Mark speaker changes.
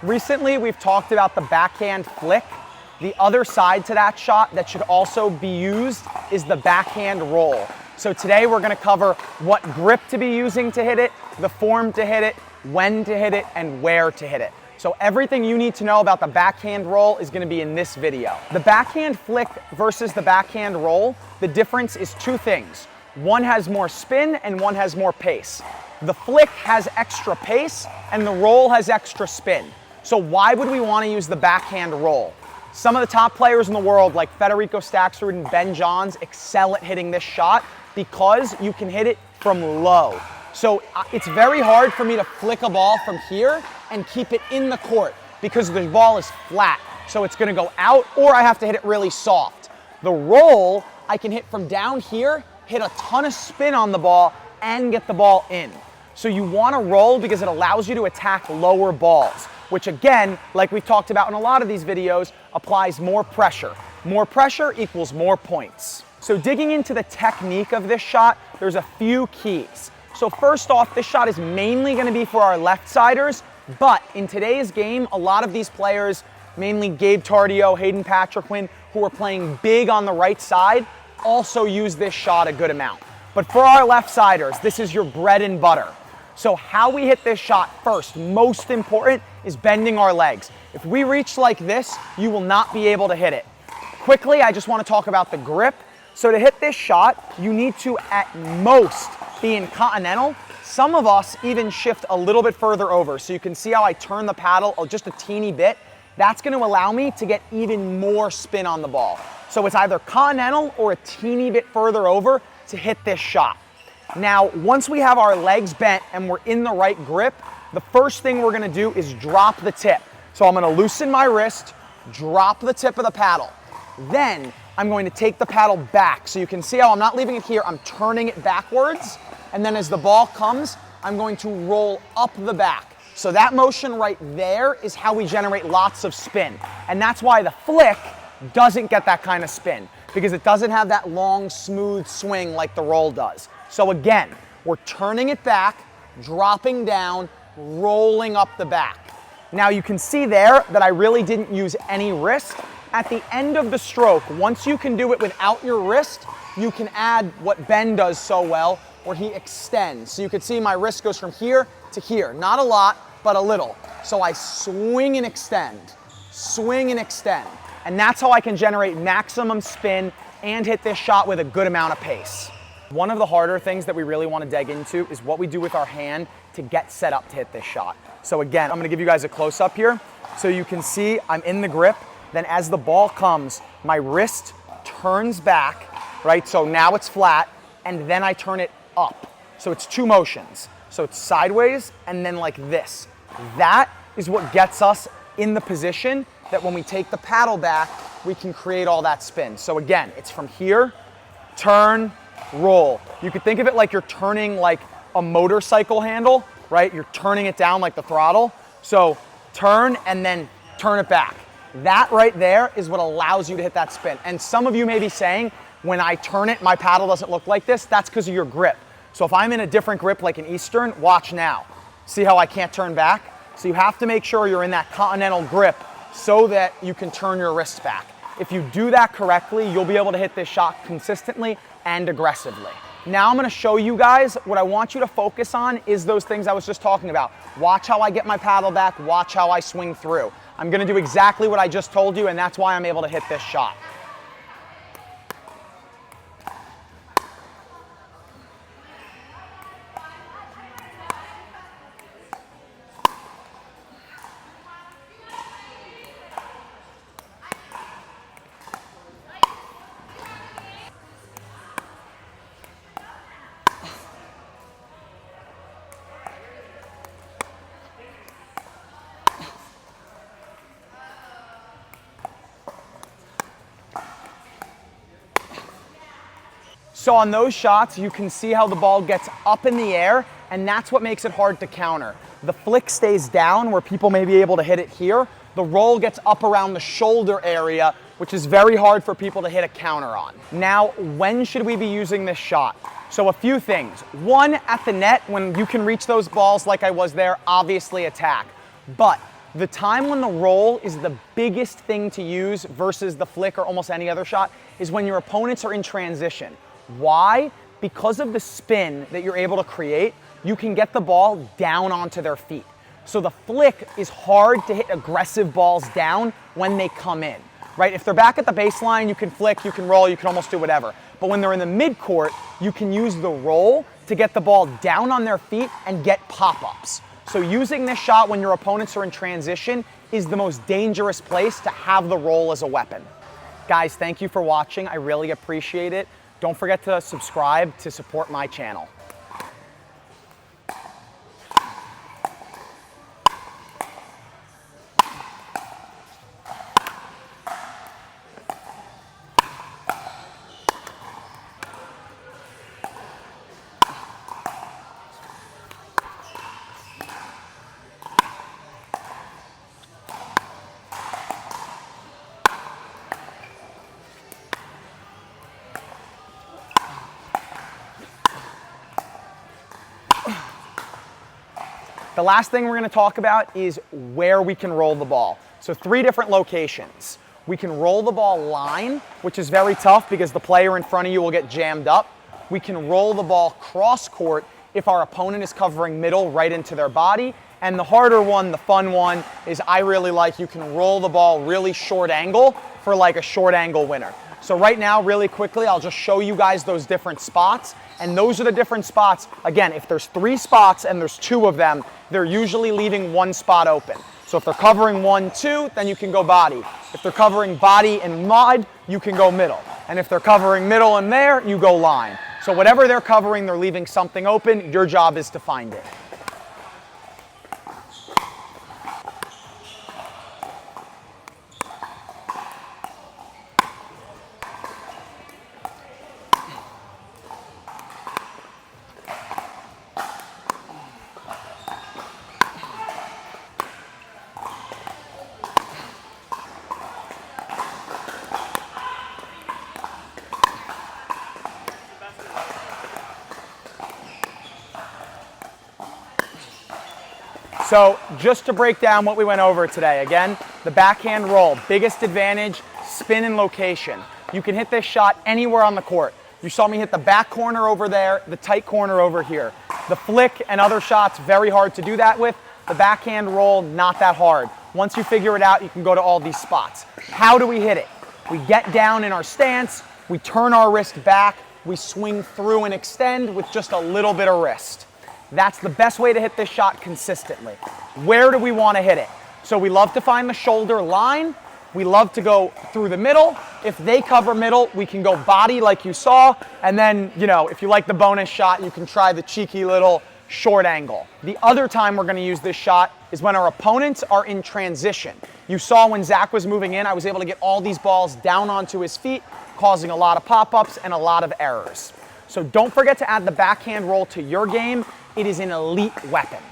Speaker 1: Recently, we've talked about the backhand flick. The other side to that shot that should also be used is the backhand roll. So today we're gonna cover what grip to be using to hit it, the form to hit it, when to hit it, and where to hit it. So everything you need to know about the backhand roll is gonna be in this video. The backhand flick versus the backhand roll, the difference is two things. One has more spin and one has more pace. The flick has extra pace and the roll has extra spin. So why would we wanna use the backhand roll? Some of the top players in the world, like Federico Staksrud and Ben Johns, excel at hitting this shot because you can hit it from low. So it's very hard for me to flick a ball from here and keep it in the court because the ball is flat. So it's gonna go out, or I have to hit it really soft. The roll, I can hit from down here, hit a ton of spin on the ball, and get the ball in. So you wanna roll because it allows you to attack lower balls, which again, like we've talked about in a lot of these videos, applies more pressure. More pressure equals more points. So digging into the technique of this shot, there's a few keys. So first off, this shot is mainly gonna be for our left-siders, but in today's game, a lot of these players, mainly Gabe Tardio, Hayden Patriquin, who are playing big on the right side, also use this shot a good amount. But for our left-siders, this is your bread and butter. So how we hit this shot first, most important, is bending our legs. If we reach like this, you will not be able to hit it. Quickly, I just want to talk about the grip. So to hit this shot, you need to at most be in continental. Some of us even shift a little bit further over. So you can see how I turn the paddle just a teeny bit. That's going to allow me to get even more spin on the ball. So it's either continental or a teeny bit further over to hit this shot. Now, once we have our legs bent and we're in the right grip, the first thing we're gonna do is drop the tip. So I'm gonna loosen my wrist, drop the tip of the paddle. Then I'm going to take the paddle back. So you can see how I'm not leaving it here, I'm turning it backwards. And then as the ball comes, I'm going to roll up the back. So that motion right there is how we generate lots of spin. And that's why the flick doesn't get that kind of spin, because it doesn't have that long, smooth swing like the roll does. So again, we're turning it back, dropping down, rolling up the back. Now you can see there that I really didn't use any wrist. At the end of the stroke, once you can do it without your wrist, you can add what Ben does so well, where he extends. So you can see my wrist goes from here to here. Not a lot, but a little. So I swing and extend, swing and extend. And that's how I can generate maximum spin and hit this shot with a good amount of pace. One of the harder things that we really want to dig into is what we do with our hand to get set up to hit this shot. So again, I'm going to give you guys a close-up here. So you can see I'm in the grip. Then as the ball comes, my wrist turns back, right? So now it's flat, and then I turn it up. So it's two motions. So it's sideways and then like this. That is what gets us in the position that when we take the paddle back, we can create all that spin. So again, it's from here, turn, roll. You could think of it like you're turning like a motorcycle handle, right? You're turning it down like the throttle. So turn and then turn it back. That right there is what allows you to hit that spin. And some of you may be saying, when I turn it, my paddle doesn't look like this. That's because of your grip. So if I'm in a different grip like an Eastern, watch now. See how I can't turn back? So you have to make sure you're in that continental grip so that you can turn your wrist back. If you do that correctly, you'll be able to hit this shot consistently and aggressively. Now I'm gonna show you guys what I want you to focus on is those things I was just talking about. Watch how I get my paddle back, watch how I swing through. I'm gonna do exactly what I just told you, and that's why I'm able to hit this shot. So on those shots, you can see how the ball gets up in the air, and that's what makes it hard to counter. The flick stays down where people may be able to hit it here. The roll gets up around the shoulder area, which is very hard for people to hit a counter on. Now, when should we be using this shot? So a few things. One, at the net, when you can reach those balls like I was there, obviously attack. But The time when the roll is the biggest thing to use versus the flick or almost any other shot is when your opponents are in transition. Why? Because of the spin that you're able to create, you can get the ball down onto their feet. So the flick is hard to hit aggressive balls down when they come in, right? If they're back at the baseline, you can flick, you can roll, you can almost do whatever. But when they're in the midcourt, you can use the roll to get the ball down on their feet and get pop-ups. So using this shot when your opponents are in transition is the most dangerous place to have the roll as a weapon. Guys, thank you for watching. I really appreciate it. Don't forget to subscribe to support my channel. The last thing we're going to talk about is where we can roll the ball. So 3 different locations. We can roll the ball line, which is very tough because the player in front of you will get jammed up. We can roll the ball cross court if our opponent is covering middle right into their body. And the harder one, the fun one, is I really like you can roll the ball really short angle for like a short angle winner. So right now, really quickly, I'll just show you guys those different spots. And those are the different spots. Again, if there's 3 spots and there's 2 of them, they're usually leaving 1 spot open. So if they're covering 1, 2, then you can go body. If they're covering body and mud, you can go middle. And if they're covering middle and there, you go line. So whatever they're covering, they're leaving something open. Your job is to find it. So just to break down what we went over today, again, the backhand roll, biggest advantage, spin and location. You can hit this shot anywhere on the court. You saw me hit the back corner over there, the tight corner over here. The flick and other shots, very hard to do that with. The backhand roll, not that hard. Once you figure it out, you can go to all these spots. How do we hit it? We get down in our stance, we turn our wrist back, we swing through and extend with just a little bit of wrist. That's the best way to hit this shot consistently. Where do we want to hit it? So we love to find the shoulder line. We love to go through the middle. If they cover middle, we can go body like you saw. And then, you know, if you like the bonus shot, you can try the cheeky little short angle. The other time we're going to use this shot is when our opponents are in transition. You saw when Zach was moving in, I was able to get all these balls down onto his feet, causing a lot of pop-ups and a lot of errors. So don't forget to add the backhand roll to your game. It is an elite weapon.